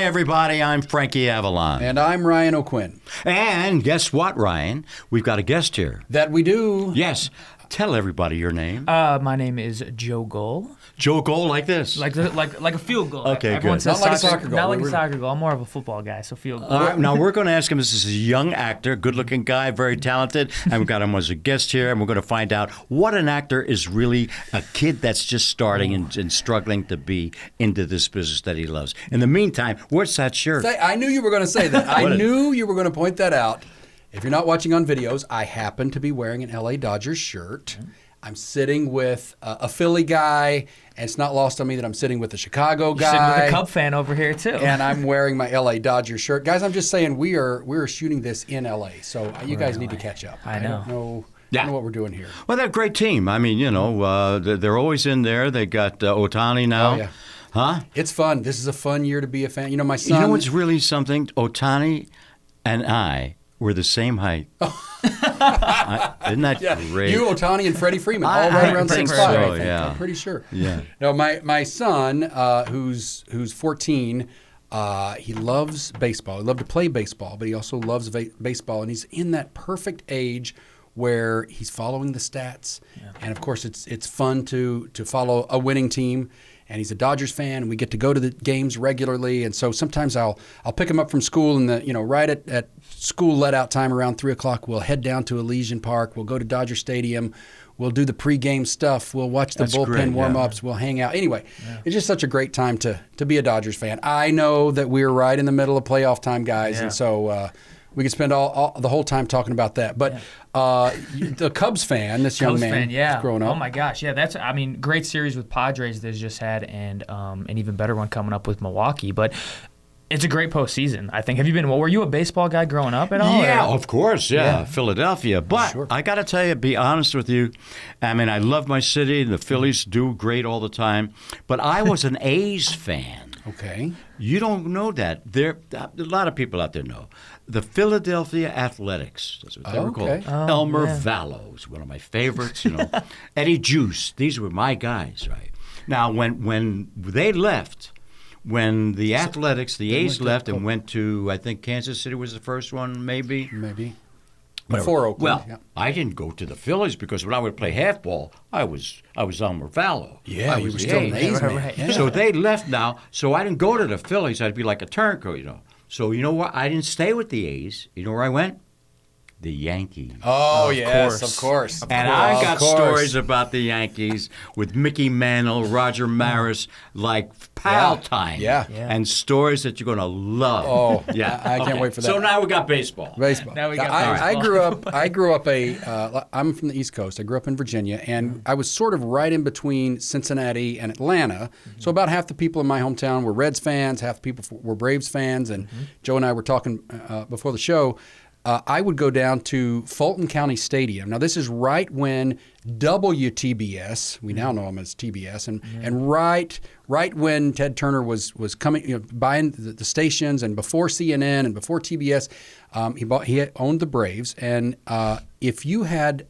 everybody. I'm Frankie Avalon. And I'm Ryan O'Quinn. And guess what, Ryan? We've got a guest here. That we do. Yes. Tell everybody your name. My name is Joe Goal. Joe Goal, like this? Like a field goal. Okay, Everyone good. says Not like a soccer goal. Not like a soccer goal. I'm more of a football guy, so field goal. All right, now we're going to ask him. This is a young actor, good-looking guy, very talented, and we've got him as a guest here, and we're going to find out what an actor is really, a kid that's just starting and struggling to be into this business that he loves. In the meantime, where's that shirt? I knew you were going to say that. I knew you were going to point that out. If you're not watching on videos, I happen to be wearing an LA Dodgers shirt. I'm sitting with a Philly guy, and it's not lost on me that I'm sitting with a Chicago guy. You're sitting with a Cub fan over here, too. And I'm wearing my LA Dodgers shirt. Guys, I'm just saying we're shooting this in LA, so you guys need to catch up. I know. I don't know what we're doing here. Well, they're a great team. I mean, they're always in there. They got Ohtani now. Oh, yeah. Huh? It's fun. This is a fun year to be a fan. You know, my son... You know what's really something? Ohtani and I were the same height. Isn't that great? You, Ohtani, and Freddie Freeman, all right around 6'5", so, I think. yeah. I'm pretty sure. Yeah. No, my son, who's 14, he loves baseball. He loves to play baseball, but he also loves baseball, and he's in that perfect age where he's following the stats, and of course it's fun to follow a winning team. And he's a Dodgers fan, and we get to go to the games regularly. And so sometimes I'll pick him up from school, and right at school let-out time around 3 o'clock, we'll head down to Elysian Park. We'll go to Dodger Stadium. We'll do the pregame stuff. We'll watch the bullpen warm-ups. We'll hang out. Anyway, it's just such a great time to be a Dodgers fan. I know that we're right in the middle of playoff time, guys, and so we could spend the whole time talking about that. But the Cubs fan, this young man, growing up. Oh my gosh, great series with Padres they've just had, and an even better one coming up with Milwaukee. But it's a great postseason, I think. Were you a baseball guy growing up at all? Yeah, of course, Philadelphia. But I got to tell you, be honest with you, I mean, I love my city. The Phillies do great all the time. But I was an A's fan. Okay. You don't know that. A lot of people out there know. The Philadelphia Athletics, that's what they were called. Elmer Vallows, one of my favorites, Eddie Juice. These were my guys, right? Now, when they left, when the Athletics, the A's left and went to, I think Kansas City was the first one, maybe. Before Oakland. Well, I didn't go to the Phillies because when I would play half ball, I was Elmer Vallow. Yeah, you were still an A's man. Right. Yeah. So they left now. So I didn't go to the Phillies. I'd be like a turncoat, So you know what? I didn't stay with the A's. You know where I went? The Yankees. Oh, yes, of course. And I got stories about the Yankees with Mickey Mantle, Roger Maris, like pal time. Yeah. And stories that you're going to love. Oh, yeah. I can't wait for that. So now we got baseball. Now we got I grew up I'm from the East Coast. I grew up in Virginia, and I was sort of right in between Cincinnati and Atlanta. So about half the people in my hometown were Reds fans, half the people were Braves fans, and Joe and I were talking before the show. I would go down to Fulton County Stadium. Now, this is right when WTBS, we now know him as TBS, and right when Ted Turner was coming, buying the stations, and before CNN and before TBS, he owned the Braves. And if you had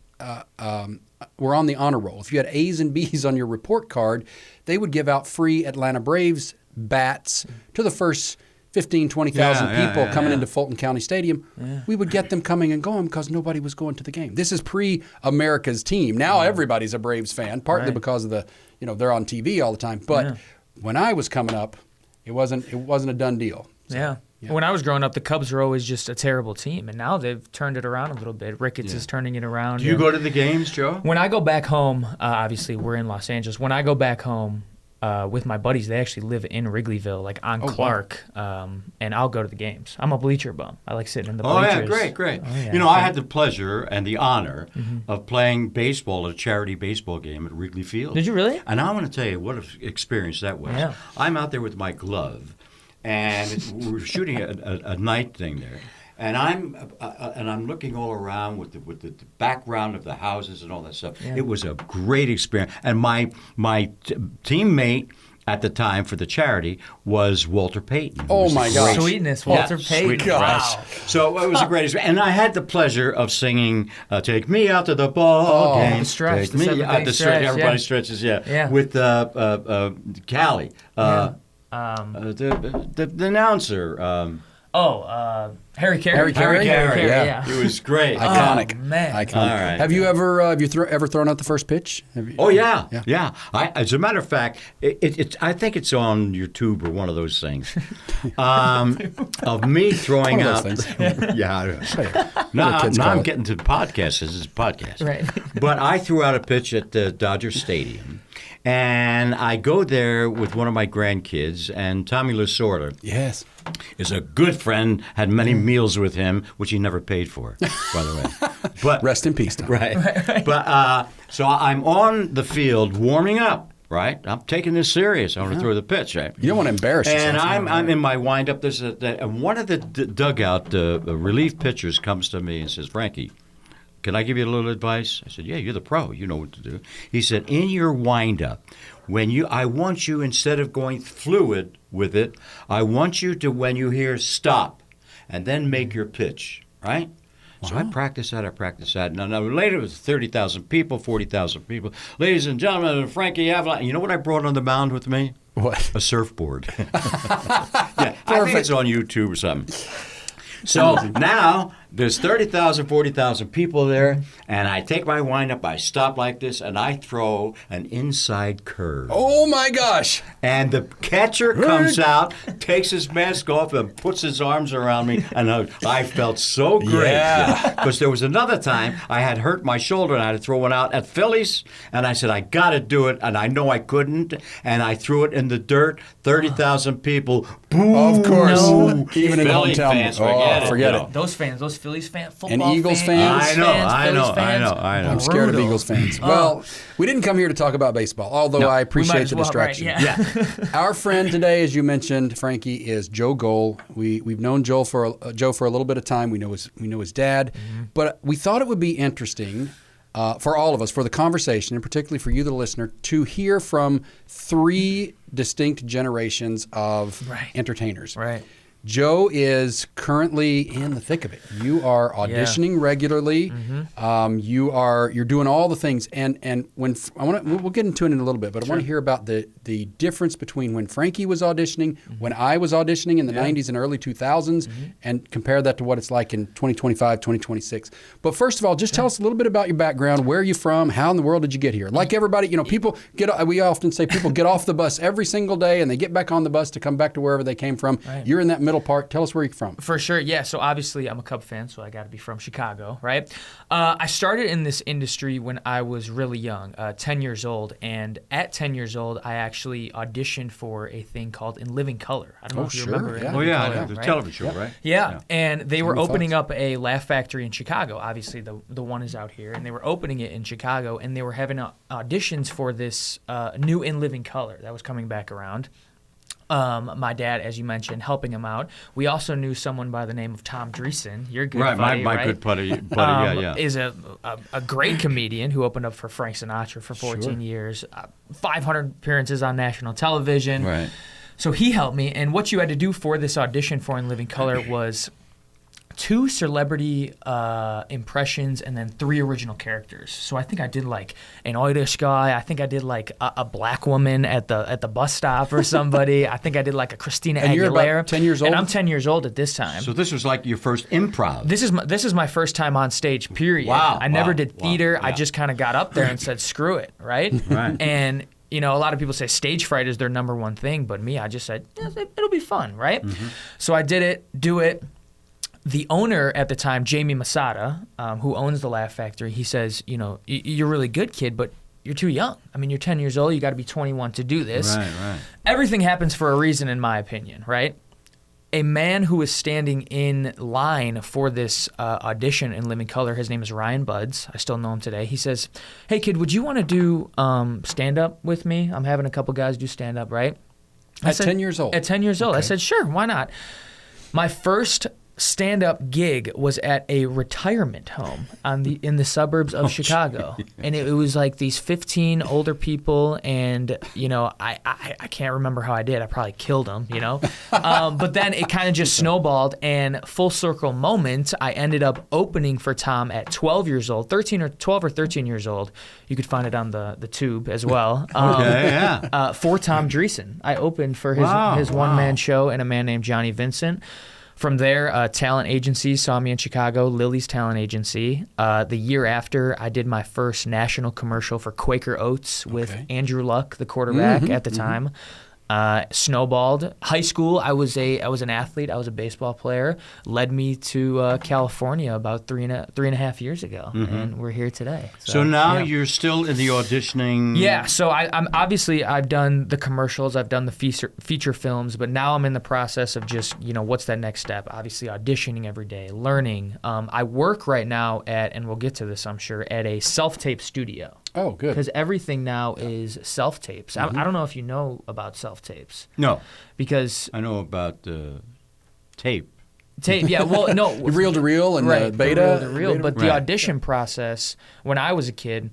were on the honor roll, if you had A's and B's on your report card, they would give out free Atlanta Braves bats to the first 15, 20,000 people coming into Fulton County Stadium. We would get them coming and going because nobody was going to the game. This is pre-America's team. Now everybody's a Braves fan, partly because of they're on TV all the time. But when I was coming up, it wasn't a done deal. So, yeah. When I was growing up, the Cubs were always just a terrible team, and now they've turned it around a little bit. Ricketts is turning it around. Do you go to the games, Joe? When I go back home, obviously we're in Los Angeles. When I go back home, with my buddies, they actually live in Wrigleyville, like on Clark, and I'll go to the games. I'm a bleacher bum. I like sitting in the bleachers. Oh, yeah, great. Oh, yeah. I had the pleasure and the honor of playing baseball at a charity baseball game at Wrigley Field. Did you really? And I want to tell you what an experience that was. Yeah. I'm out there with my glove, and we're shooting a night thing there. And I'm looking all around with the background of the houses and all that stuff. Yeah. It was a great experience. And my teammate at the time for the charity was Walter Payton. Oh my gosh. Sweetness, Walter Payton. Wow. So it was a great experience. And I had the pleasure of singing Take Me Out to the Ball Game. The stretch. Take Me Out to the stretch. Everybody stretches, with Callie. The announcer. Harry Carey. Harry Carey, yeah. It was great. Iconic. Oh, man. Iconic. All right. Have you ever ever thrown out the first pitch? Oh yeah. As a matter of fact, I think it's on YouTube or one of those things, of me throwing One of out. those things. Yeah. Now I'm getting to the podcast. This is a podcast. Right. But I threw out a pitch at the Dodger Stadium, and I go there with one of my grandkids, and Tommy Lasorda Yes. is a good friend. Had many meals with him, which he never paid for, by the way. But Rest in peace, Tom. right. But so I'm on the field warming up. Right, I'm taking this serious. I want to throw the pitch. Right, You don't want to embarrass yourself. and I'm in my windup. And one of the dugout relief pitchers comes to me and says, "Frankie, can I give you a little advice?" I said, "Yeah, you're the pro. You know what to do." He said, "In your windup, I want you, instead of going fluid with it, I want you to, when you hear stop, and then make your pitch." Right. So I practiced that. Now later it was 30,000 people, 40,000 people. Ladies and gentlemen, Frankie Avalon. You know what I brought on the mound with me? What? A surfboard. Yeah, I think it's on YouTube or something. So now there's 30,000, 40,000 people there, and I take my windup, I stop like this, and I throw an inside curve. Oh my gosh! And the catcher comes out, takes his mask off, and puts his arms around me, and I felt so great. Yeah. Because there was another time I had hurt my shoulder, and I had to throw one out at Phillies, and I said, I got to do it, and I know I couldn't, and I threw it in the dirt, 30,000 people, boom! Of course. No. Even in Philly hometown. fans, forget it. Those fans, those Phillies fans, football And Eagles fans. Eagles I know. I'm scared of Brutal. Eagles fans. Well, we didn't come here to talk about baseball, although No. I We might appreciate as the well, distraction. right, yeah. Our friend today, as you mentioned, Frankie, is Joe Gohl. We've known Joe for a little bit of time. We know his dad, but we thought it would be interesting for all of us, for the conversation, and particularly for you, the listener, to hear from three distinct generations of entertainers. Right. Joe is currently in the thick of it. You are auditioning regularly. You're doing all the things. And when we'll get into it in a little bit, but I want to hear about the difference between when Frankie was auditioning, when I was auditioning in the 90s and early 2000s, and compare that to what it's like in 2025, 2026. But first of all, just tell us a little bit about your background. Where are you from? How in the world did you get here? Like everybody, people we often say people get off the bus every single day and they get back on the bus to come back to wherever they came from. Right. You're in that middle part. Tell us where you're from. For sure, yeah. So obviously I'm a Cub fan, so I got to be from Chicago, right? I started in this industry when I was really young, 10 years old. And at 10 years old, I actually auditioned for a thing called In Living Color. I don't know if you remember it. Yeah. Oh, yeah, Color, the right? television show, right? Yeah, and they were Tell me opening thoughts. up a Laugh Factory in Chicago. Obviously, the one is out here, and they were opening it in Chicago, and they were having auditions for this new In Living Color that was coming back around. My dad, as you mentioned, helping him out. We also knew someone by the name of Tom Dreesen. Your good buddy, my right? good buddy, yeah. Is a great comedian who opened up for Frank Sinatra for 14 years, 500 appearances on national television. Right. So he helped me, and what you had to do for this audition for In Living Color was 2 celebrity impressions and then 3 original characters. So I think I did like an Irish guy. I think I did like a black woman at the bus stop or somebody. I think I did like a Christina And Aguilera. you're about 10 years old? And I'm 10 years old at this time. So this was like your first improv. This is my first time on stage, period. Wow, I never wow, did wow, theater. I yeah. just kind of got up there and said, screw it, right? Right. And, a lot of people say stage fright is their number one thing, but me, I just said, it'll be fun, right? So I did it, do it. The owner at the time, Jamie Masada, who owns the Laugh Factory, he says, you're a really good kid, but you're too young. I mean, you're 10 years old. You got to be 21 to do this. Right. Everything happens for a reason, in my opinion, right? A man who is standing in line for this audition in Living Color, his name is Ryan Buds. I still know him today. He says, hey, kid, would you want to do stand-up with me? I'm having a couple guys do stand-up, right? At 10 years old? At 10 years old. Okay. I said, sure, why not? My first stand-up gig was at a retirement home in the suburbs of Chicago, and it was like these 15 older people, and I can't remember how I did. I probably killed them, but then it kind of just snowballed, and full circle moment, I ended up opening for Tom at 12 years old, 12 or 13 years old. You could find it on the tube as well. For Tom Dreesen, I opened for his one-man show and a man named Johnny Vincent. From there, a talent agency saw me in Chicago, Lily's Talent Agency. The year after, I did my first national commercial for Quaker Oats with Andrew Luck, the quarterback at the time. Snowballed. High school, I was an athlete. I was a baseball player. Led me to California about three and a half years ago, and we're here today. So now you're still in the auditioning. Yeah. So I'm obviously I've done the commercials, I've done the feature films, but now I'm in the process of just what's that next step? Obviously auditioning every day, learning. I work right now and we'll get to this, I'm sure, at a self-tape studio. Oh, good. Because everything now is self-tapes. I don't know if you know about self-tapes. No. Because I know about tape. Tape, yeah. Well, no. Reel to reel and the beta. The reel. But the audition process, when I was a kid,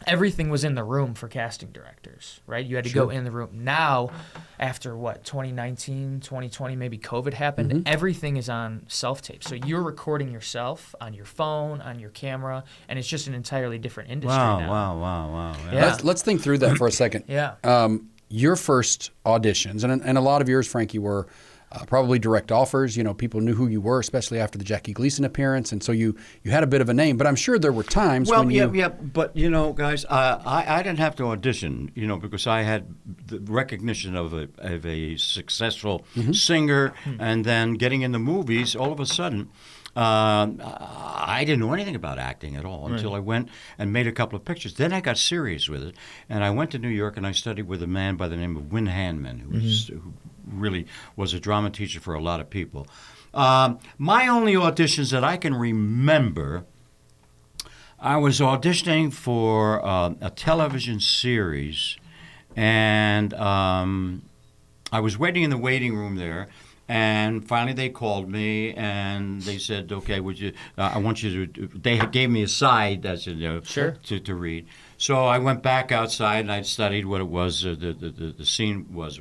everything was in the room for casting directors, right? You had to go in the room. Now, after 2019, 2020, maybe COVID happened, everything is on self-tape. So you're recording yourself on your phone, on your camera, and it's just an entirely different industry now. Wow. Yeah. Let's think through that for a second. Yeah. Your first auditions, and a lot of yours, Frankie, were probably direct offers. People knew who you were, especially after the Jackie Gleason appearance, and so you had a bit of a name. But I'm sure there were times when you... Yeah, but guys, I didn't have to audition, because I had the recognition of a successful singer, and then getting in the movies. All of a sudden, I didn't know anything about acting at all until I went and made a couple of pictures. Then I got serious with it, and I went to New York and I studied with a man by the name of Win Hanman, who really was a drama teacher for a lot of people. My only auditions that I can remember, I was auditioning for a television series, and I was waiting in the waiting room there. And finally, they called me and they said, "Okay, would you? I want you to." They gave me a side, to read. So I went back outside and I studied what it was. The scene was.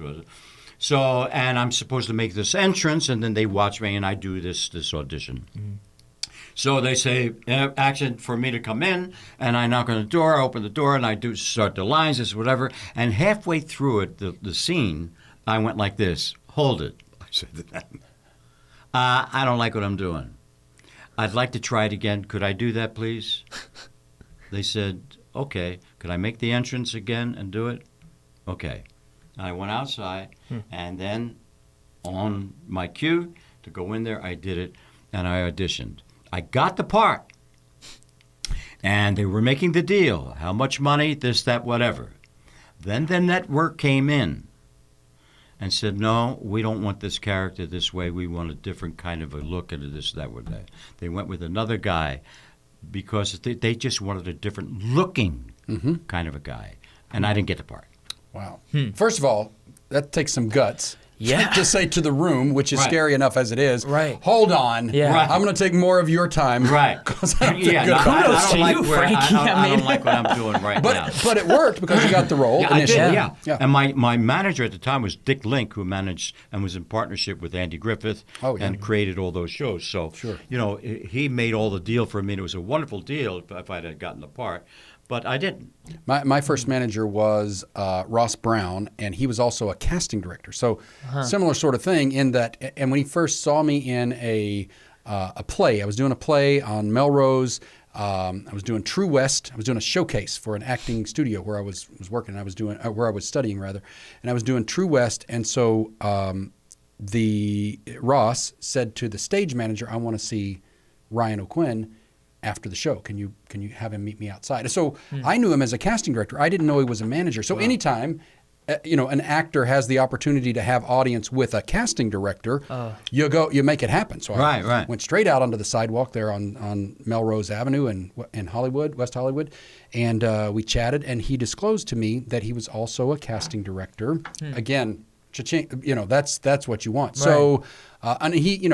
So, and I'm supposed to make this entrance, and then they watch me and I do this audition. So they say, action for me to come in, and I knock on the door, I open the door, and I do start the lines, this whatever. And halfway through it, the scene, I went like this: "Hold it." Said that. I don't like what I'm doing. I'd like to try it again. Could I do that, please? They said, okay. Could I make the entrance again and do it? Okay. I went outside, and then on my cue to go in there, I did it, and I auditioned. I got the part, and they were making the deal. How much money, this, that, whatever. Then the network came in and said, no, we don't want this character this way. We want a different kind of a look at this, that, or that. They went with another guy because they just wanted a different looking kind of a guy. And I didn't get the part. Wow. First of all, that takes some guts. Yeah. To say to the room, which is scary enough as it is, right. Hold on, I'm going to take more of your time. Right. Because I don't feel good. Kudos to you, Frankie. I don't like what I'm doing now. But it worked because you got the role initially. I did, And my manager at the time was Dick Link, who managed and was in partnership with Andy Griffith and created all those shows. So, he made all the deal for me, and it was a wonderful deal if I had gotten the part. But I didn't. My first manager was Ross Brown, and he was also a casting director. So similar sort of thing in that. And when he first saw me in a play, I was doing a play on Melrose. I was doing True West. I was doing a showcase for an acting studio where I was working. I was doing where I was studying rather, and I was doing True West. And so the Ross said to the stage manager, "I want to see Ryan O'Quinn after the show. Can you have him meet me outside?" So I knew him as a casting director. I didn't know he was a manager. So anytime an actor has the opportunity to have audience with a casting director, you make it happen. So I went straight out onto the sidewalk there on Melrose Avenue in Hollywood, West Hollywood, and we chatted. And he disclosed to me that he was also a casting director. Again, cha-ching, that's what you want. So, and he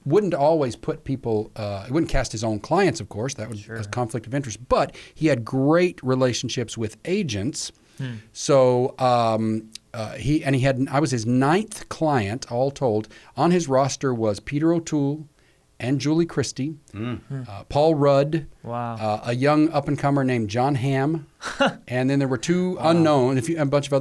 wouldn't always put people, he wouldn't cast his own clients, of course. That was a conflict of interest. But he had great relationships with agents. So I was his 9th client, all told. On his roster was Peter O'Toole and Julie Christie, Paul Rudd, a young up-and-comer named John Hamm, and then there were 2 unknown, a few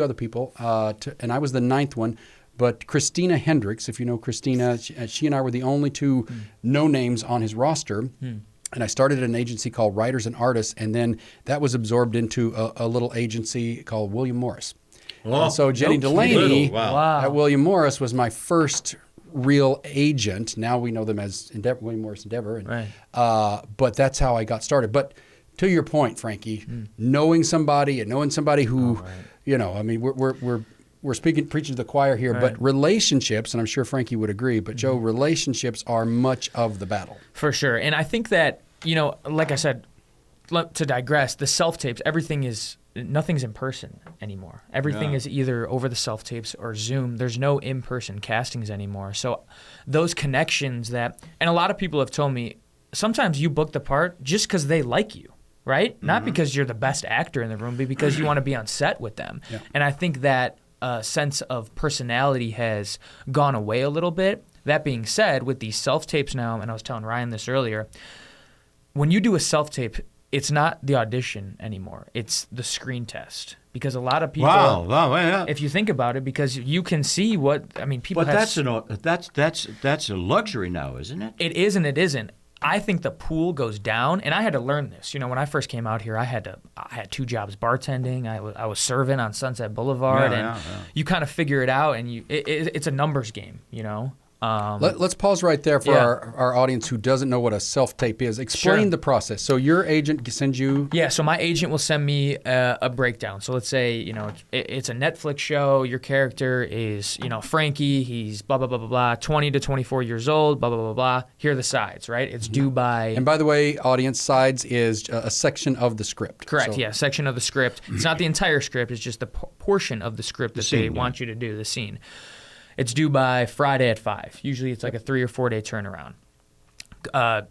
other people, and I was the 9th one. But Christina Hendricks, if you know Christina, she and I were the only 2 no names on his roster. And I started at an agency called Writers and Artists, and then that was absorbed into a little agency called William Morris. And so Jenny Delaney at William Morris was my first real agent. Now we know them as William Morris Endeavor. But that's how I got started. But to your point, Frankie, knowing somebody who, we're preaching to the choir here, but relationships, and I'm sure Frankie would agree, but Joe, relationships are much of the battle. For sure. And I think that, like I said, to digress, the self-tapes, nothing's in person anymore. Everything is either over the self-tapes or Zoom. There's no in-person castings anymore. So those connections and a lot of people have told me, sometimes you book the part just because they like you, right? Not because you're the best actor in the room, but because you want to be on set with them. Yeah. And I think that sense of personality has gone away a little bit. That being said, with these self-tapes now, and I was telling Ryan this earlier, when you do a self-tape, it's not the audition anymore. It's the screen test. Because a lot of people, if you think about it, because you can see people. But that's a luxury now, isn't it? It is and it isn't. I think the pool goes down, and I had to learn this. When I first came out here, I had 2 jobs bartending. I was serving on Sunset Boulevard, you kind of figure it out, and it's a numbers game, Let's pause right there for our audience who doesn't know what a self-tape is. Explain the process. So your agent sends you... Yeah, so my agent will send me a breakdown. So let's say, it's a Netflix show. Your character is, Frankie. He's blah, blah, blah, blah, blah, 20 to 24 years old, blah, blah, blah, blah. Here are the sides, right? It's due by... And by the way, audience, sides is a section of the script. Correct, section of the script. It's not the entire script. It's just the portion of the script that they want you to do, the scene. It's due by Friday at 5. Usually it's like a 3 or 4 day turnaround.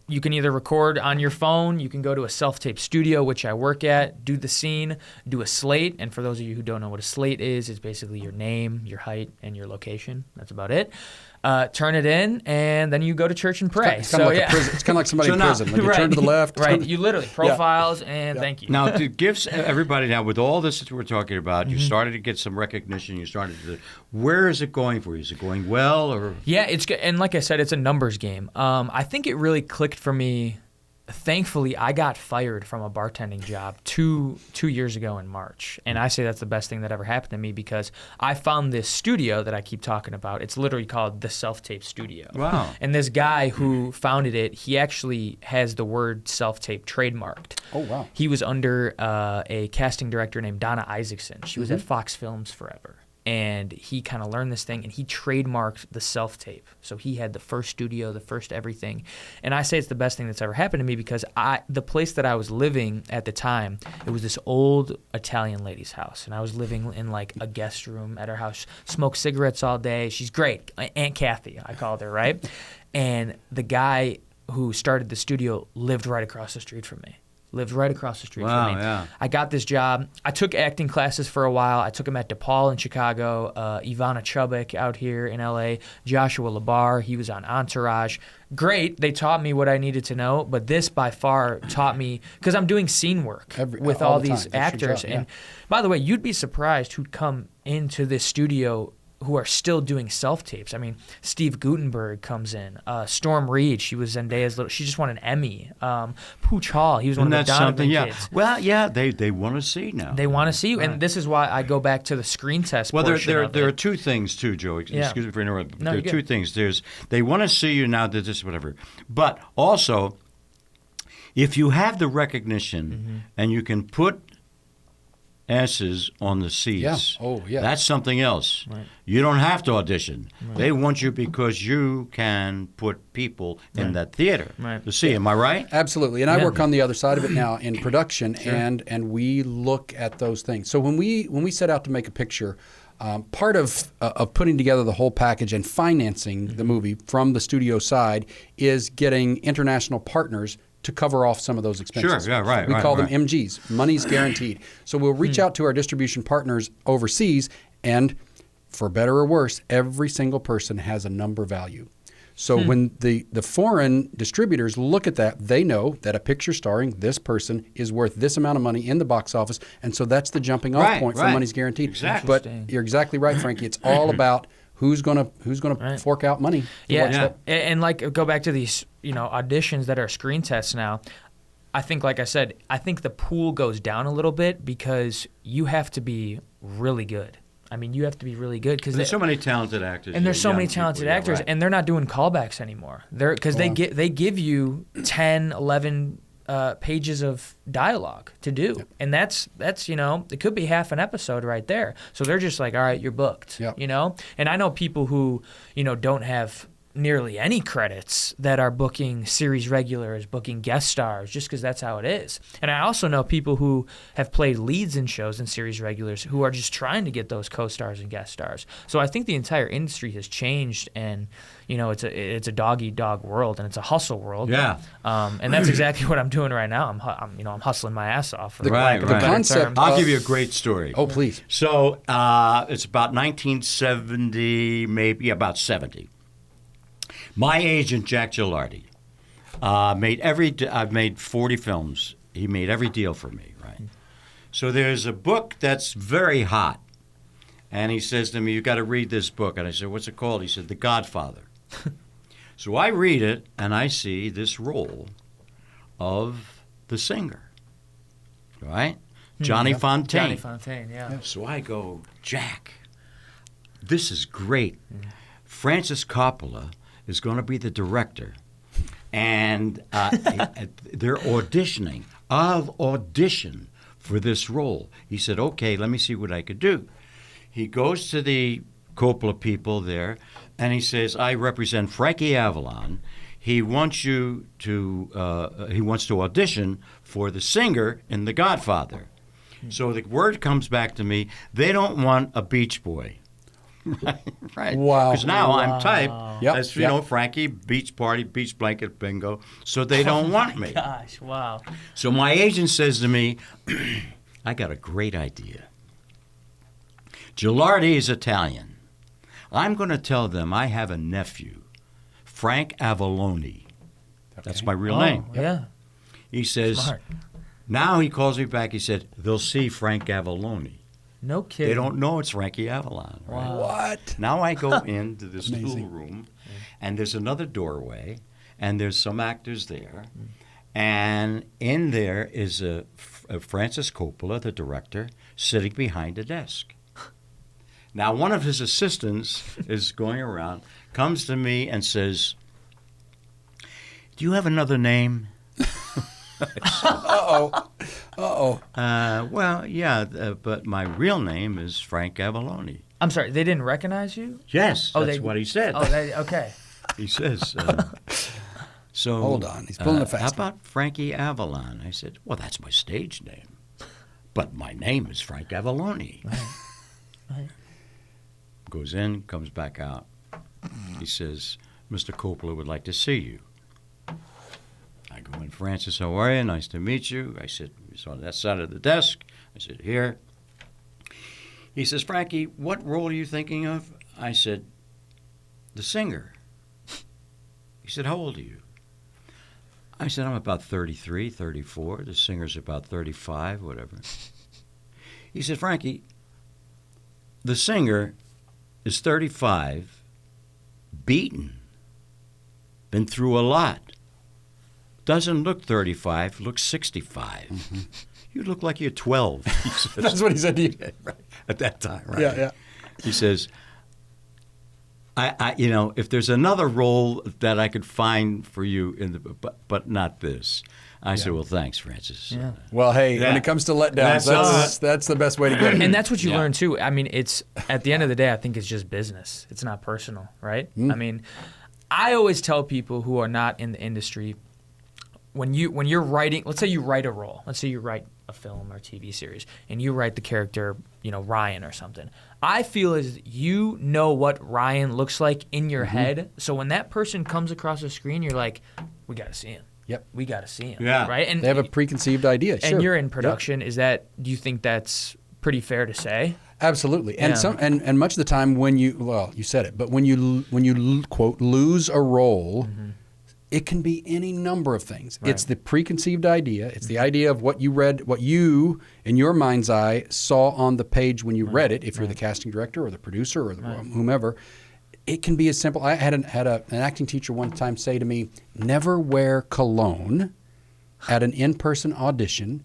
You can either record on your phone, you can go to a self-tape studio, which I work at, do the scene, do a slate. And for those of you who don't know what a slate is, it's basically your name, your height, and your location. That's about it. Turn it in, and then you go to church and pray. It's kind of like a prison. It's kind of like somebody in prison. Like you turn to the left. Right. You literally profiles and thank you. Now, to give everybody now, with all this that we're talking about, you started to get some recognition. Where is it going for you? Is it going well, or? Yeah, it's good. And like I said, it's a numbers game. I think it really clicked for me. Thankfully, I got fired from a bartending job two years ago in March. And I say that's the best thing that ever happened to me because I found this studio that I keep talking about. It's literally called the Self-Tape Studio. Wow. And this guy who founded it, he actually has the word self-tape trademarked. Oh, wow. He was under a casting director named Donna Isaacson. She was at Fox Films forever. And he kind of learned this thing, and he trademarked the self-tape. So he had the first studio, the first everything. And I say it's the best thing that's ever happened to me because the place that I was living at the time, it was this old Italian lady's house. And I was living in like a guest room at her house, smoked cigarettes all day. She's great. Aunt Kathy, I called her, right? And the guy who started the studio lived right across the street from me. Lived right across the street from me. Yeah. I got this job. I took acting classes for a while. I took them at DePaul in Chicago, Ivana Chubbuck out here in L.A., Joshua LaBar. He was on Entourage. Great. They taught me what I needed to know, but this by far taught me, because I'm doing scene work with all these actors. And by the way, you'd be surprised who'd come into this studio who are still doing self-tapes. I mean, Steve Guttenberg comes in. Storm Reed, she was Zendaya's she just won an Emmy. Pooch Hall, he was one of the Donovan kids. Well, yeah, they want to see now. They want to see you, and this is why I go back to the screen test portion of it. There are two things, too, Joe. Excuse me for interrupting. No, there are two things. They want to see you now, that this, whatever. But also, if you have the recognition and you can put S's on the seats. That's something else. Right. You don't have to audition. Right. They want you because you can put people in that theater to see. Am I right? Absolutely. And I work on the other side of it now in production, and we look at those things. So when we set out to make a picture, part of putting together the whole package and financing the movie from the studio side is getting international partners to cover off some of those expenses. Sure, yeah, right. We call them right. MGs, money's guaranteed. So we'll reach out to our distribution partners overseas, and for better or worse, every single person has a number value. So when the foreign distributors look at that, they know that a picture starring this person is worth this amount of money in the box office, and so that's the jumping off point for money's guaranteed. Exactly. But you're exactly right, Frankie. It's all about who's gonna fork out money. And like go back to these auditions that are screen tests now. I think, like I said, I think the pool goes down a little bit because you have to be really good. I mean, you have to be really good because there's so many talented actors. And there's so many talented actors, and they're not doing callbacks anymore. Because they give you 10, 11 pages of dialogue to do, and that's it could be half an episode right there. So they're just like, all right, you're booked. And I know people who don't have nearly any credits that are booking series regulars, booking guest stars, just because that's how it is. And I also know people who have played leads in shows and series regulars who are just trying to get those co-stars and guest stars. So I think the entire industry has changed, and it's a dog-eat-dog world, and it's a hustle world. Yeah. And that's exactly what I'm doing right now. I'm hustling my ass off. For right. The concept. I'll give you a great story. Oh, please. So it's about 1970, maybe about 70. My agent, Jack Gilardi, I've made 40 films. He made every deal for me, right? So there's a book that's very hot. And he says to me, you got to read this book. And I said, what's it called? He said, The Godfather. So I read it, and I see this role of the singer, right? Johnny Fontaine. Johnny Fontaine, yeah. So I go, Jack, this is great. Francis Coppola is going to be the director, and they're auditioning. I'll audition for this role. He said, okay, let me see what I could do. He goes to the Coppola people there, and he says, I represent Frankie Avalon. He wants you to he wants to audition for the singer in The Godfather. So the word comes back to me, they don't want a Beach Boy. Right. Wow. Because now I'm typed as Frankie, beach party, beach blanket, bingo. So they don't want me. Gosh, wow. So my agent says to me, I got a great idea. Gilardi is Italian. I'm going to tell them I have a nephew, Frank Avalon. That's my real name. Yeah. He says, Smart. Now he calls me back. He said, they'll see Frank Avalon. No kidding. They don't know it's Frankie Avalon. Right? Wow. What? Now I go into this little room, and there's another doorway, and there's some actors there, and in there is a Francis Coppola, the director, sitting behind a desk. Now one of his assistants is going around, comes to me and says, do you have another name? Well, yeah, but my real name is Frank Avalon. I'm sorry, they didn't recognize you? Yes, that's what he said. Okay. He says, so... Hold on, he's pulling a fast How about Frankie Avalon? I said, well, that's my stage name. But my name is Frank Avalon. Right. Goes in, comes back out. He says, Mr. Coppola would like to see you. I go in, Francis, how are you? Nice to meet you. I said, he's on that side of the desk. I said, here. He says, Frankie, what role are you thinking of? I said, the singer. He said, how old are you? I said, I'm about 33, 34. The singer's about 35, whatever. He said, Frankie, the singer is 35, beaten, been through a lot. Doesn't look 35, looks 65. Mm-hmm. You look like you're 12. He says. That's what he said to you. Right, at that time, right? Yeah. He says, I if there's another role that I could find for you but not this. I said, well, thanks, Francis. Yeah. Well, hey, when it comes to letdowns, that's the best way to get it. And that's what you learn too. I mean, it's at the end of the day, I think it's just business. It's not personal, right? I mean, I always tell people who are not in the industry, when you're writing, let's say you write a role, let's say you write a film or TV series, and you write the character Ryan or something. I feel as you know what Ryan looks like in your head. So when that person comes across the screen, you're like, we got to see him. Yep. We got to see him. Yeah. Right? And they have a preconceived idea. And sure. you're in production. Do you think that's pretty fair to say? Absolutely. And Yeah. and much of the time when you said it, but when you quote lose a role, it can be any number of things. Right. It's the preconceived idea. It's the idea of what you read, what you in your mind's eye saw on the page when you read it. If you're the casting director or the producer or whomever, it can be as simple. I had an acting teacher one time say to me, "Never wear cologne at an in-person audition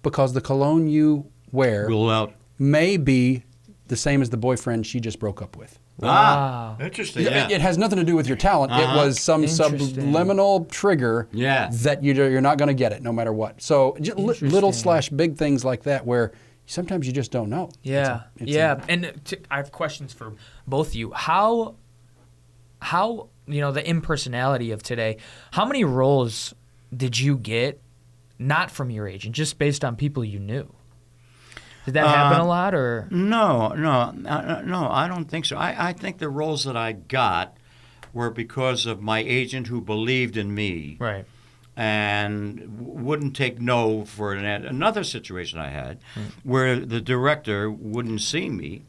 because the cologne you wear Rule out. may be the same as the boyfriend she just broke up with." Wow. Interesting. Yeah. It has nothing to do with your talent. It was some Interesting. subliminal trigger Yeah. that you're not going to get it no matter what. So little / big things like that where sometimes you just don't know. Yeah. And I have questions for both of you. How the impersonality of today, how many roles did you get not from your agent, just based on people you knew? Did that happen a lot, or? No, I don't think so. I think the roles that I got were because of my agent who believed in me. Right. And wouldn't take no for another situation I had where the director wouldn't see me,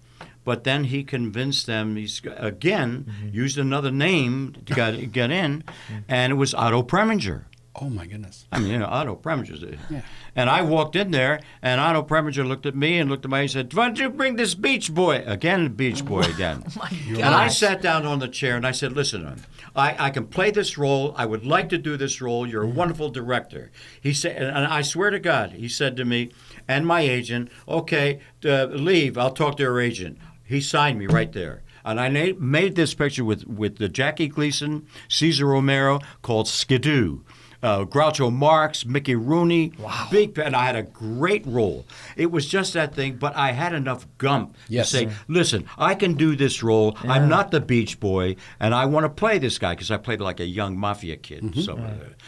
but then he convinced them, used another name to get in, and it was Otto Preminger. Oh, my goodness. I mean, Otto Preminger. Yeah. And I walked in there, and Otto Preminger looked at me and looked at me and said, "Why don't you bring this Beach Boy?" Again, Beach Boy again. Oh my And I gosh. sat down on the chair, and I said, "Listen, I can play this role. I would like to do this role. You're a wonderful director." He said, and I swear to God, he said to me and my agent, "Okay, leave. I'll talk to your agent." He signed me right there. And I made this picture with Jackie Gleason, Cesar Romero, called Skidoo. Groucho Marx, Mickey Rooney, and I had a great role. It was just that thing, but I had enough gump Yes. to say, "Listen, I can do this role. I'm not the Beach Boy, and I want to play this guy," because I played like a young mafia kid. So,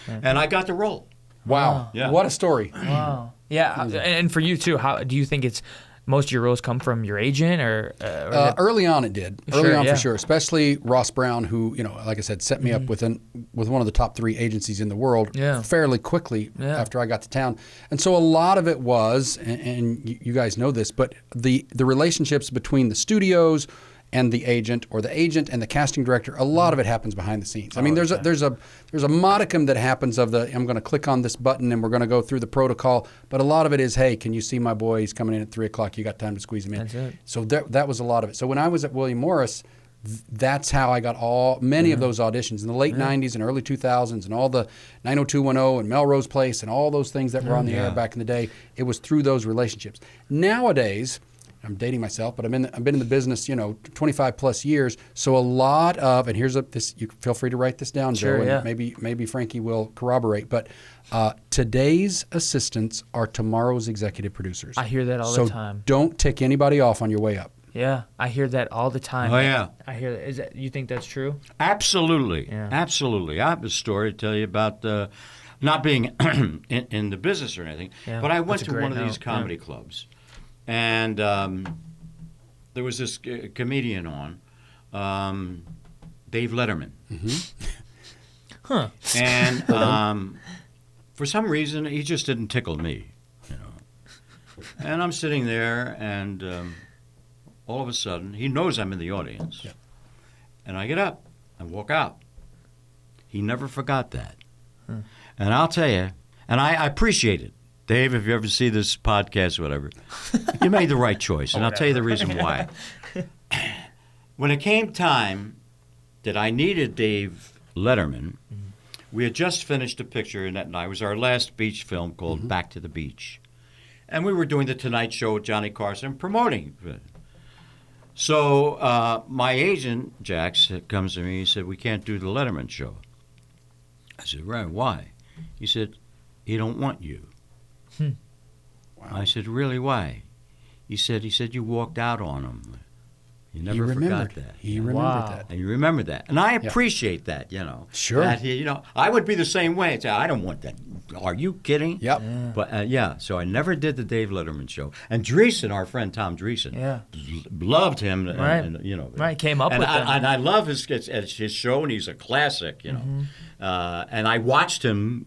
and I got the role. Wow. Yeah. What a story. Wow. Yeah. And for you too, how do you think it's most of your roles come from your agent, or Early on, it did. Sure, Early on, yeah. for sure. Especially Ross Brown, who, like I said, set me up with one of the top 3 agencies in the world Yeah. fairly quickly Yeah. after I got to town. And so a lot of it was, and you guys know this, but the relationships between the studios and the agent, or the agent and the casting director, a lot of it happens behind the scenes. I mean, there's a modicum that happens of I'm going to click on this button and we're going to go through the protocol, but a lot of it is, hey, can you see my boy? He's coming in at 3:00. You got time to squeeze him in. That's it. So that was a lot of it. So when I was at William Morris, that's how I got many of those auditions in the late 90s and early 2000s, and all the 90210 and Melrose Place and all those things that were on the air back in the day. It was through those relationships. Nowadays, I'm dating myself, but I've been in the business, 25 plus years. So a lot of, and you feel free to write this down, Sure, Joe, and yeah. maybe Frankie will corroborate. But today's assistants are tomorrow's executive producers. I hear that all so the time. don't tick anybody off on your way up. Yeah, I hear that all the time. Oh, yeah. I hear that. You think that's true? Absolutely. Yeah. Absolutely. I have a story to tell you about not being in the business or anything, Yeah, but I went that's a to great one of these note, comedy clubs, and there was this comedian on, Dave Letterman. Huh. And for some reason, he just didn't tickle me, And I'm sitting there, and all of a sudden, he knows I'm in the audience. Yeah. And I get up and walk out. He never forgot that. And I'll tell you, and I appreciate it. Dave, if you ever see this podcast or whatever, you made the right choice. And I'll tell you the reason why. When it came time that I needed Dave Letterman, we had just finished a picture, and that night was our last beach film called Back to the Beach. And we were doing the Tonight Show with Johnny Carson, promoting it. So my agent, Jax, comes to me. He said, "We can't do the Letterman show." I said, "Right, why?" He said, "He don't want you." Wow. I said, "Really, why?" He said, "You walked out on him. You He never remembered. forgot that." He remembered Wow. that. And you remember that. And I appreciate that, Sure. That I would be the same way. I'd say, "I don't want that are you kidding? Yep. Yeah. But so I never did the Dave Letterman show. And Dreesen, our friend Tom Dreesen, loved him. Right. And, Right, came up with him. And I love his show, and he's a classic, and I watched him,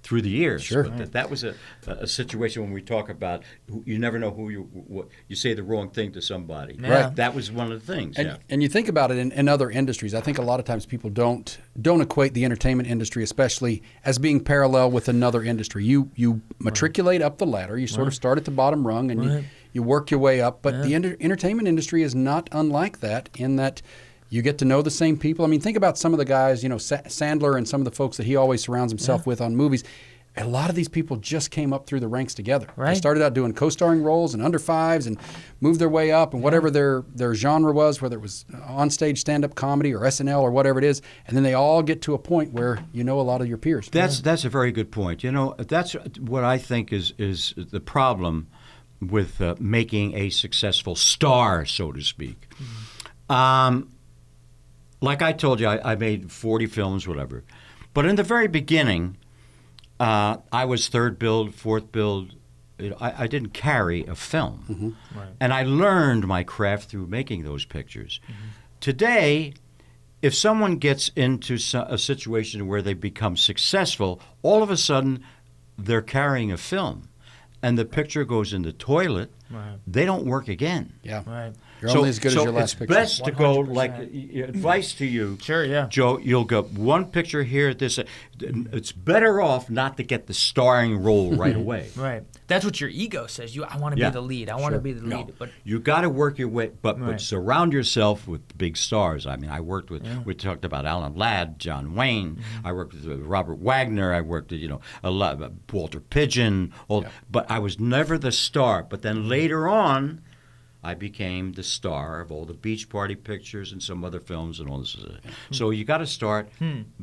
through the years. Sure. But that was a situation when we talk about you never know who you say the wrong thing to somebody. Yeah. Right. That was one of the things. And you think about it in other industries. I think a lot of times people don't equate the entertainment industry, especially, as being parallel with another industry. You matriculate up the ladder. You sort of start at the bottom rung, and you work your way up. But the entertainment industry is not unlike that, in that you get to know the same people. I mean, think about some of the guys, Sandler and some of the folks that he always surrounds himself with on movies. A lot of these people just came up through the ranks together. Right. They started out doing co-starring roles and under fives and moved their way up, and whatever their genre was, whether it was onstage stand-up comedy or SNL or whatever it is, and then they all get to a point where you know a lot of your peers. That's a very good point. That's what I think is the problem with making a successful star, so to speak. Like I told you, I made 40 films, whatever. But in the very beginning, I was third build, fourth build. I didn't carry a film. Mm-hmm. Right. And I learned my craft through making those pictures. Mm-hmm. Today, if someone gets into a situation where they become successful, all of a sudden they're carrying a film, and the picture goes in the toilet. Right. They don't work again. Yeah. Right. You're only as good as your last picture. So it's best to go, 100%. like, advice to you. Sure, yeah. Joe, you'll get one picture here, this. It's better off not to get the starring role right away. Right. That's what your ego says. I want to be the lead. I want to be the lead. No, But you got to work your way, but Right. surround yourself with big stars. I mean, I worked with, we talked about Alan Ladd, John Wayne. Mm-hmm. I worked with Robert Wagner. I worked with, a lot, Walter Pidgeon. But I was never the star. But then later on, I became the star of all the Beach Party pictures and some other films and all this. So you got to start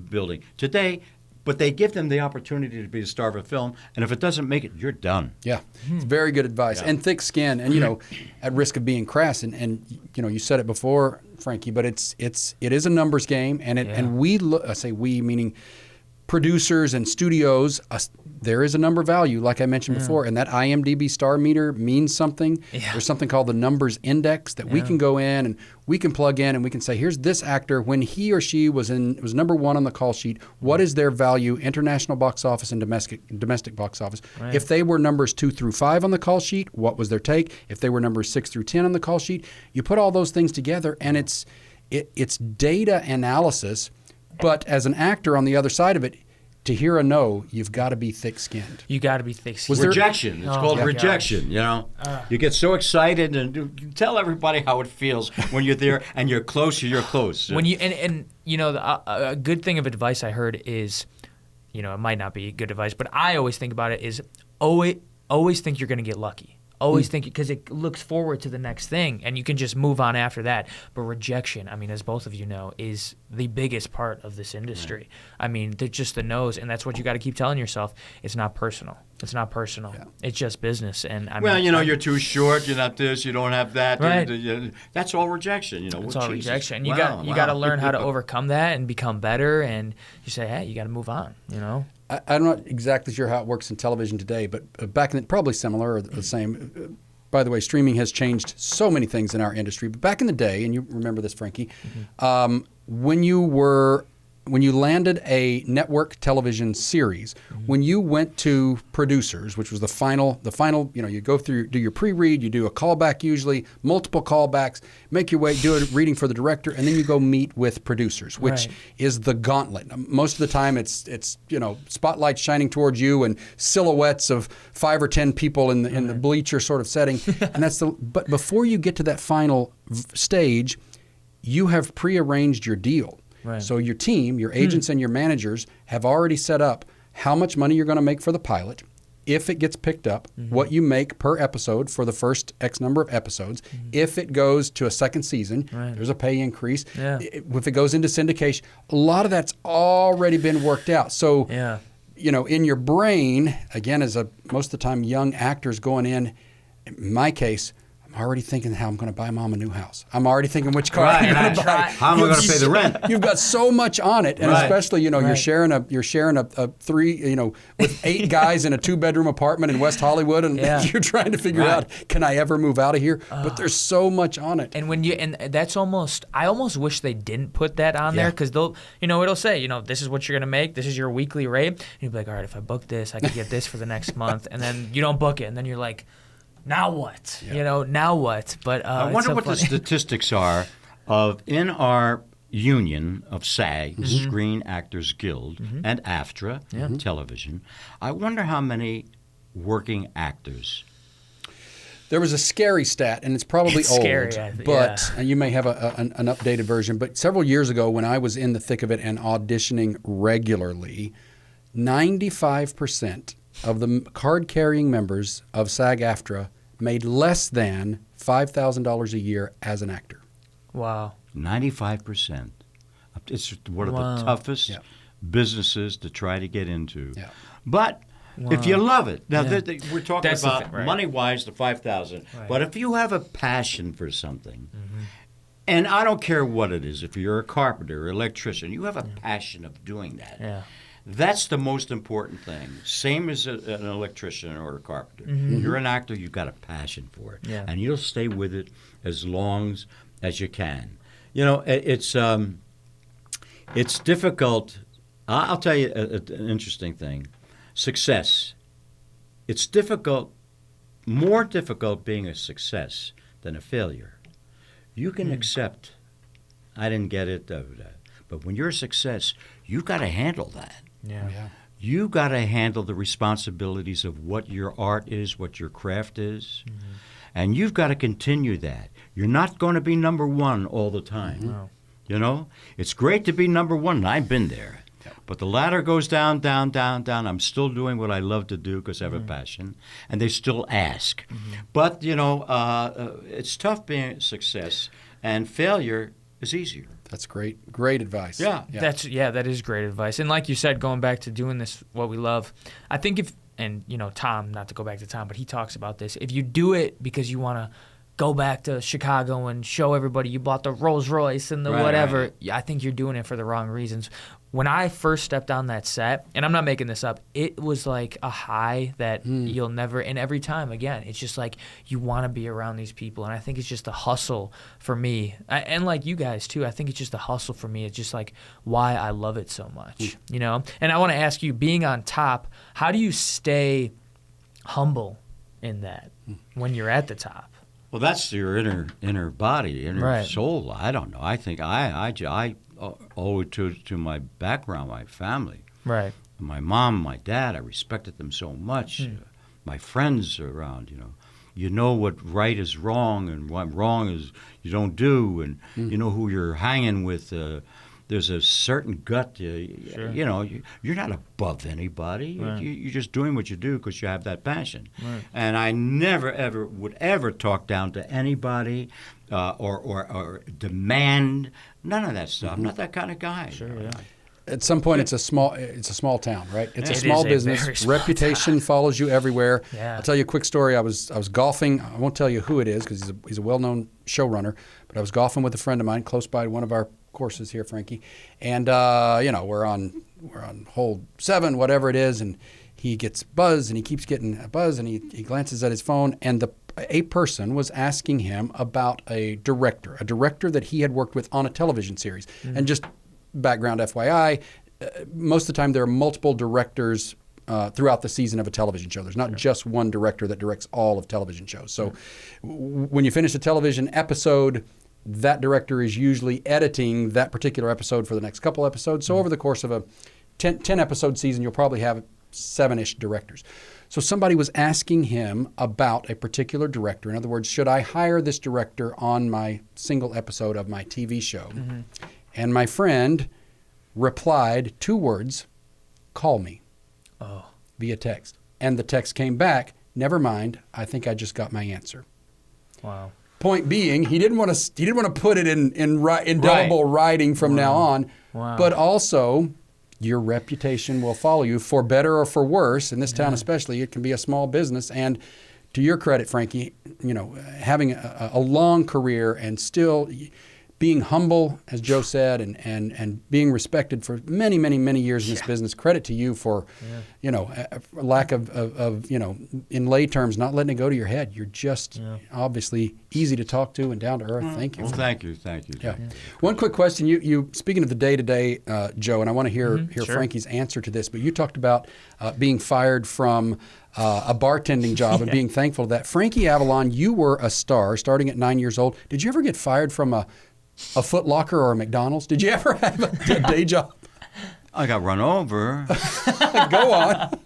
building. Today, but they give them the opportunity to be the star of a film, and if it doesn't make it, you're done. Yeah, it's very good advice. And thick skin, and at risk of being crass, and you said it before, Frankie, but it is a numbers game, and and we look. I say we, meaning producers and studios. There is a number value, like I mentioned before, and that IMDb star meter means something. Yeah. There's something called the numbers index that we can go in and we can plug in and we can say, here's this actor when he or she was number one on the call sheet. What is their value, international box office and domestic box office? Right. If they were numbers 2 through 5 on the call sheet, what was their take? If they were numbers 6 through 10 on the call sheet, you put all those things together, and it's data analysis. But as an actor on the other side of it, to hear a no, you've got to be thick-skinned. you got to be thick-skinned. Rejection. It's called rejection. You get so excited, and you tell everybody how it feels when you're there and you're close. You're close. When you a good thing of advice I heard is, it might not be good advice, but I always think about it is always think you're going to get lucky. Always think, because it looks forward to the next thing, and you can just move on after that. But rejection, I mean, as both of you know, is the biggest part of this industry. Right. I mean, they're just the no's, and that's what you got to keep telling yourself. It's not personal. It's not personal. Yeah. It's just business. And you're too short. You're not this. You don't have that. Right. That's all rejection. It's all rejection. You got to learn how to overcome that and become better. And you say, hey, you got to move on. I'm not exactly sure how it works in television today, but back in probably similar or the same. By the way, streaming has changed so many things in our industry. But back in the day, and you remember this, Frankie, when you landed a network television series, when you went to producers, which was the final, you go through, do your pre-read, you do a callback usually, multiple callbacks, make your way, do a reading for the director, and then you go meet with producers, which is the gauntlet. Most of the time it's spotlights shining towards you and silhouettes of 5 or 10 people in the bleacher sort of setting, and but before you get to that final stage, you have prearranged your deal. Right. So your team, your agents and your managers have already set up how much money you're going to make for the pilot, if it gets picked up, what you make per episode for the first X number of episodes. If it goes to a second season, there's a pay increase. Yeah. If it goes into syndication, a lot of that's already been worked out. So, in your brain, again, most of the time young actors going in my case, already thinking how I'm going to buy Mom a new house. I'm already thinking which car Right, I'm going right. to buy. How am I going to pay the rent? You've got so much on it, and Right. especially you're Right. sharing a three with 8 guys in a 2-bedroom apartment in West Hollywood, and Yeah. you're trying to figure Right. out, can I ever move out of here? But there's so much on it. And that's I almost wish they didn't put that on there, because it'll say, this is what you're gonna make, this is your weekly rate, and you'll be like, all right, if I book this, I can get this for the next month, and then you don't book it, and then you're like, now what? Now what? But I wonder what the statistics are of in our union of SAG, Screen Actors Guild, and AFTRA, television. I wonder how many working actors. There was a scary stat, and it's probably It's old, scary, but and you may have an updated version. But several years ago, when I was in the thick of it and auditioning regularly, 95% of the card-carrying members of SAG-AFTRA made less than $5,000 a year as an actor. Wow. 95%. It's one of the toughest businesses to try to get into. Yeah. But if you love it, now we're talking That's the about thing, right. money-wise, the $5,000. Right. But if you have a passion for something, and I don't care what it is, if you're a carpenter or electrician, you have a passion of doing that. Yeah. That's the most important thing. Same as an electrician or a carpenter. You're an actor, you've got a passion for it. Yeah. And you'll stay with it as long as you can. It's difficult. I'll tell you an interesting thing. Success. It's more difficult being a success than a failure. You can accept, I didn't get it, but when you're a success, you've got to handle that. Yeah. You got to handle the responsibilities of what your art is, what your craft is, and you've got to continue that. You're not going to be number one all the time. No. It's great to be number one, and I've been there. But the ladder goes down, down, down, down. I'm still doing what I love to do because I have a passion, and they still ask. But, it's tough being a success, and failure is easier. That's great. Great advice. Yeah. That is great advice. And like you said, going back to doing this, what we love, I think Tom, not to go back to Tom, but he talks about this. If you do it because you want to go back to Chicago and show everybody you bought the Rolls Royce and the whatever, I think you're doing it for the wrong reasons. When I first stepped on that set, and I'm not making this up, it was like a high that you'll never, and every time, again, it's just like you want to be around these people. And I think it's just a hustle for me. And like you guys, too, I think it's just a hustle for me. It's just like why I love it so much, And I want to ask you, being on top, how do you stay humble in that when you're at the top? Well, that's your inner body, inner soul. I don't know. I think I owe it to my background, my family. Right. My mom, my dad, I respected them so much. My friends around, you know what right is wrong and what wrong is you don't do, and you know who you're hanging with. There's a certain gut. You're not above anybody. Right. You're just doing what you do because you have that passion. Right. And I never would ever talk down to anybody or demand none of that stuff. I'm not that kind of guy. Sure. Yeah. At some point, it's a small town, right? It's a It small is a business. very small Reputation follows you everywhere. Yeah. I'll tell you a quick story. I was golfing. I won't tell you who it is because he's a well-known showrunner. But I was golfing with a friend of mine close by one of our courses here, Frankie, and we're on hole 7, whatever it is, and he gets buzzed, and he keeps getting a buzz, and he glances at his phone, and a person was asking him about a director that he had worked with on a television series, and just background FYI, most of the time there are multiple directors throughout the season of a television show. There's not just one director that directs all of television shows. So when you finish a television episode, that director is usually editing that particular episode for the next couple episodes. So over the course of a 10-episode season, you'll probably have 7-ish directors. So somebody was asking him about a particular director. In other words, should I hire this director on my single episode of my TV show? And my friend replied 2 words, call me, via text. And the text came back, never mind, I think I just got my answer. Wow. Point being, he didn't want to put it in indelible writing from now on. Wow. But also, your reputation will follow you for better or for worse. In this town especially, it can be a small business. And to your credit, Frankie, having a long career and still being humble, as Joe said, and being respected for many, many, many years in this business. Credit to you for, a lack of in lay terms, not letting it go to your head. You're just obviously easy to talk to and down to earth. Thank you. Well, thank you. Yeah. One quick question. You speaking of the day-to-day, Joe, and I want to hear Sure. Frankie's answer to this, but you talked about being fired from a bartending job and being thankful to that. Frankie Avalon, you were a star starting at 9 years old. Did you ever get fired from a Foot Locker or a McDonald's? Did you ever have a day job? I got run over. Go on.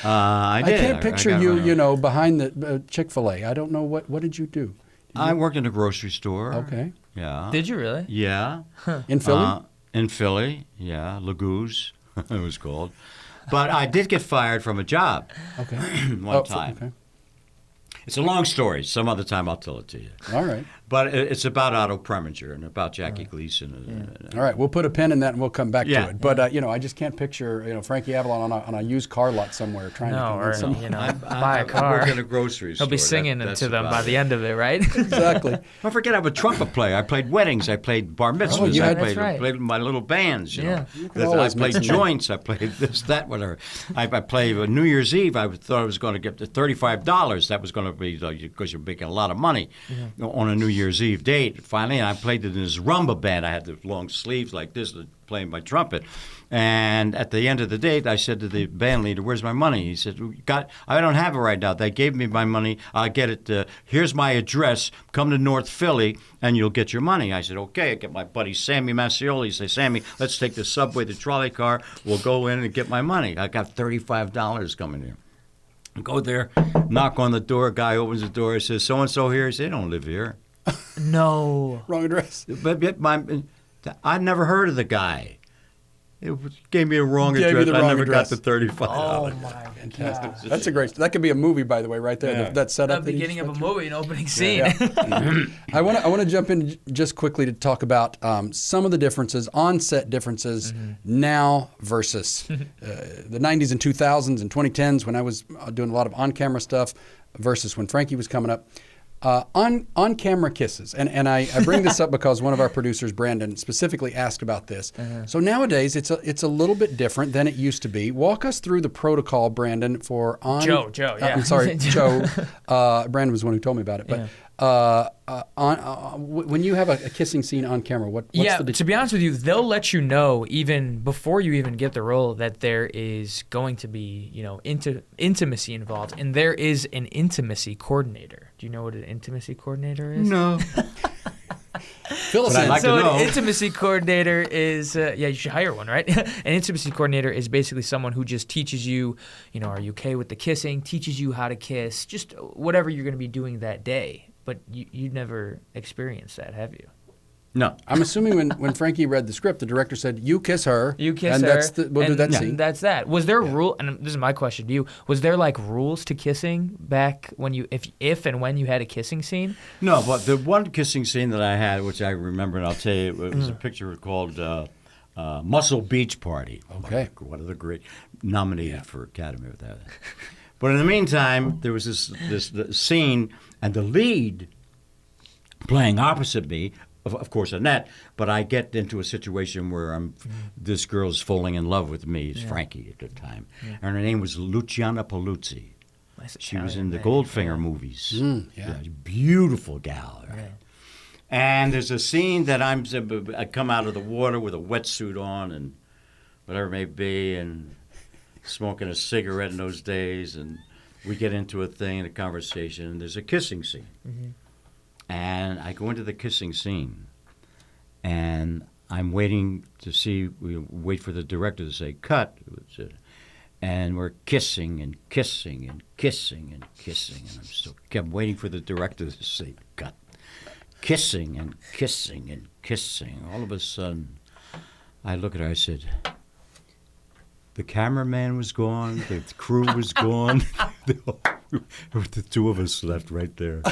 I did. I can't picture got run you, over. behind the Chick-fil-A. I don't know what did you do? I worked in a grocery store. Okay. Yeah. Did you really? Yeah. In Philly? In Philly, yeah. Lagoo's, it was called. But I did get fired from a job Okay. one time. Okay. It's a long story. Some other time I'll tell it to you. All right. But it's about Otto Preminger and about Jackie Gleason. All right. We'll put a pin in that and we'll come back Yeah. to it. But, I just can't picture, Frankie Avalon on a used car lot somewhere trying to convince someone. Buy a car. I worked in a grocery store. He'll be singing That's to them by about the it. end of it, right? Exactly. Don't forget, I'm a trumpet player. I played weddings. I played bar mitzvahs. you had- I played, That's right. played my little bands. You Yeah. know. You can always I make played some money. joints. I played this, that, whatever. I played New Year's Eve. I thought I was going to get the $35. That was going to be because you're making a lot of money on a New Year's Eve date. Finally, I played in this rumba band. I had the long sleeves like this, playing my trumpet. And at the end of the date, I said to the band leader, "Where's my money?" He said, "I don't have it right now. They gave me my money. I'll get it. Here's my address. Come to North Philly, and you'll get your money." I said, "Okay." I get my buddy Sammy Mascioli. He said, "Sammy, let's take the subway, the trolley car. We'll go in and get my money. I got $35 coming here." Go there, knock on the door. Guy opens the door. He says, "So-and-so here?" He said, "They don't live here." No. Wrong address. But I'd never heard of the guy. Gave me a wrong Gave you address. the I wrong never address. got the $35. Oh my Fantastic. God. That's a great. That could be a movie, by the way, right there. Yeah. That setup. The beginning of a movie, an opening scene. I want to jump in just quickly to talk about some of the differences, on-set differences now versus the 90s and 2000s and 2010s when I was doing a lot of on-camera stuff versus when Frankie was coming up. On-camera kisses, and I bring this up because one of our producers, Brandon, specifically asked about this. So nowadays, it's a little bit different than it used to be. Walk us through the protocol, Brandon, for on. Joe, yeah. I'm sorry, Joe. Brandon was the one who told me about it. But when you have a kissing scene on camera, what's the to be honest with you, they'll let you know even before you even get the role that there is going to be, intimacy involved, and there is an intimacy coordinator. Do you know what an intimacy coordinator is? No. Fill us But I'd in. like to So know. an intimacy coordinator is, you should hire one, right? An intimacy coordinator is basically someone who just teaches you, are you okay with the kissing, teaches you how to kiss, just whatever you're going to be doing that day. But you never experienced that, have you? No. I'm assuming when Frankie read the script, the director said, "You kiss her." You kiss and her. We'll do that and scene. That's that. Was there a rule? And this is my question to you. Was there like rules to kissing back when if and when you had a kissing scene? No, but the one kissing scene that I had, which I remember, and I'll tell you, it was a picture called Muscle Beach Party. Okay. One of the great, nominated for Academy with that. But in the meantime, there was this scene, and the lead playing opposite me, of course, Annette, but I get into a situation where this girl's falling in love with me. It's Frankie at the time. And her name was Luciana Paluzzi. Nice She was Italian in the name. Goldfinger movies. yeah. Beautiful gal. Right? Yeah. And there's a scene that I come out of the water with a wetsuit on and whatever it may be, and smoking a cigarette in those days, and we get into a conversation, and there's a kissing scene. Mm-hmm. And I go into the kissing scene, and I'm waiting to see, we wait for the director to say, cut. And we're kissing and kissing and kissing and kissing. And I'm still kept waiting for the director to say, cut. Kissing and kissing and kissing. All of a sudden, I look at her, I said, the cameraman was gone, the crew was gone. The two of us left right there.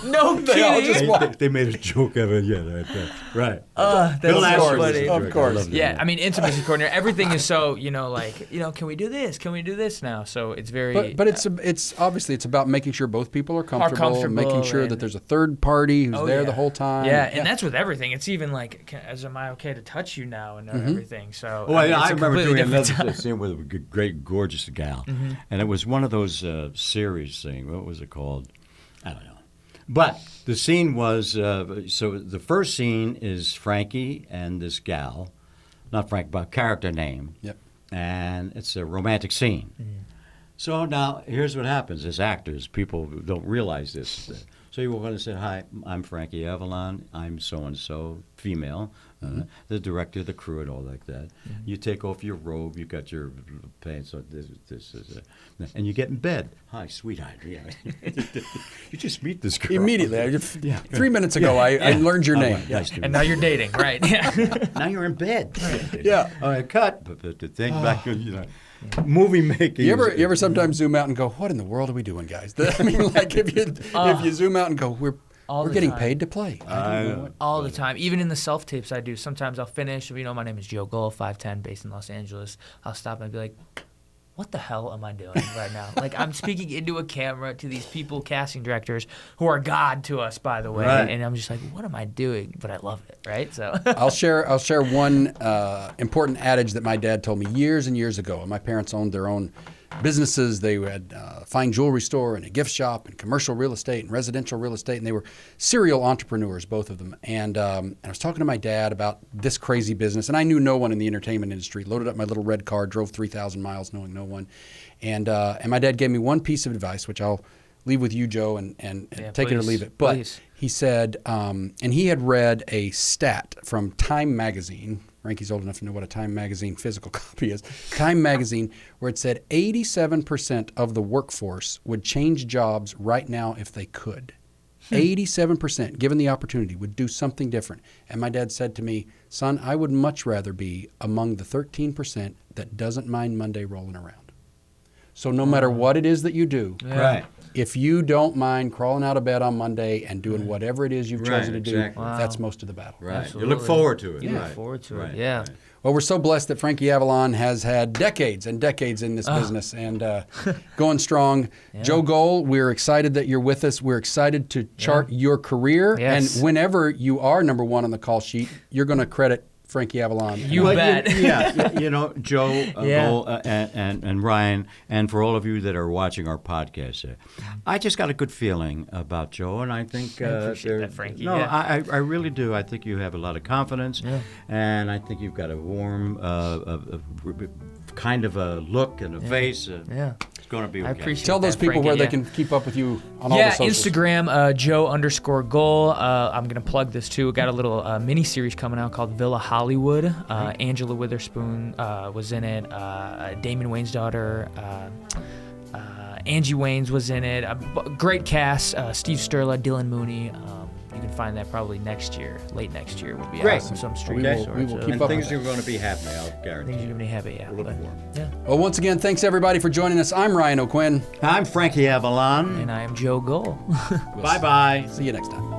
No They all kidding. just walked. They made a joke of it. Yeah, right there. Right. That's Bill so Asher was funny. the Of director. course. I loved it. Yeah, I mean, intimacy coordinator. Everything is so, can we do this? Can we do this now? So it's very. But it's obviously it's about making sure both people are comfortable, making comfortable sure and- that there's a third party who's Oh, there yeah. the whole time. Yeah, and that's with everything. It's even like, am I okay to touch you now and everything? So. Oh, mean, I it's a remember completely doing different another time. scene with a great, gorgeous gal. And it was one of those series thing. What was it called? I don't know. But the scene was, so the first scene is Frankie and this gal, not Frank, but character name. Yep. And it's a romantic scene. So now, here's what happens as actors. People don't realize this. So you walk in and say, hi, I'm Frankie Avalon. I'm so-and-so, female, the director, the crew, and all like that. You take off your robe. You got your pants. So this is and you get in bed. Hi, sweetheart. Yeah. You just meet this girl. Immediately. 3 minutes ago, I learned your name. Nice to meet And now you're dating, right? Yeah. you. Now you're in bed. Yeah. All right, cut. But the thing back, movie making. You ever sometimes zoom out and go, what in the world are we doing, guys? I mean, like if you zoom out and go, we're All the getting time. paid to play. I don't know what. All the time. Even in the self tapes I do, sometimes I'll finish. My name is Joe Gull, 5'10", based in Los Angeles. I'll stop and be like, what the hell am I doing right now? Like, I'm speaking into a camera to these people, casting directors, who are God to us, by the way. Right. And I'm just like, what am I doing? But I love it, right? So I'll share one important adage that my dad told me years and years ago. My parents owned their own businesses. They had a fine jewelry store and a gift shop and commercial real estate and residential real estate, and they were serial entrepreneurs, both of them. And I was talking to my dad about this crazy business, and I knew no one in the entertainment industry. Loaded up my little red car, drove 3,000 miles knowing no one. And my dad gave me one piece of advice, which I'll leave with you, Joe, and take it or please, leave it. But please. he said, and he had read a stat from Time Magazine. Frankie's old enough to know what a Time Magazine physical copy is. Time Magazine, where it said 87% of the workforce would change jobs right now if they could. 87%, given the opportunity, would do something different. And my dad said to me, son, I would much rather be among the 13% that doesn't mind Monday rolling around. So no matter what it is that you do, Right. if you don't mind crawling out of bed on Monday and doing whatever it is you've Right, chosen to do, exactly. that's most of the battle. Right. Absolutely. You look forward to it. You look right. forward to it, Right. yeah. Right. Well, we're so blessed that Frankie Avalon has had decades and decades in this business and going strong. Joe Gull, we're excited that you're with us. We're excited to chart your career. Yes. And whenever you are number one on the call sheet, you're going to credit Frankie Avalon. You Well, bet. Joe, Yeah. Cole, and Ryan, and for all of you that are watching our podcast, I just got a good feeling about Joe, and I think I appreciate they're- that, Frankie, No, yeah. I really do. I think you have a lot of confidence, and I think you've got a warm, kind of a look and a face. Yeah. It's going to be okay. I appreciate Tell those that, people Frankie, where they yeah. can keep up with you on all Yeah, the socials. Instagram, Joe_Gull. I'm going to plug this too. We got a little mini series coming out called Villa Hollywood. Angela Witherspoon was in it. Damon Wayne's daughter. Angie Waynes was in it. Great cast. Steve Sturla, Dylan Mooney. You can find that probably next year, late next year. Will be Great. out on some We streaming will- sorts. we will keep And up things with are going to be happening, I'll guarantee. Things are going to be happy, yeah. We're looking But- for 'em. Yeah. Well, once again, thanks everybody for joining us. I'm Ryan O'Quinn. I'm Frankie Avalon. And I am Joe Gull. Bye-bye. See you next time.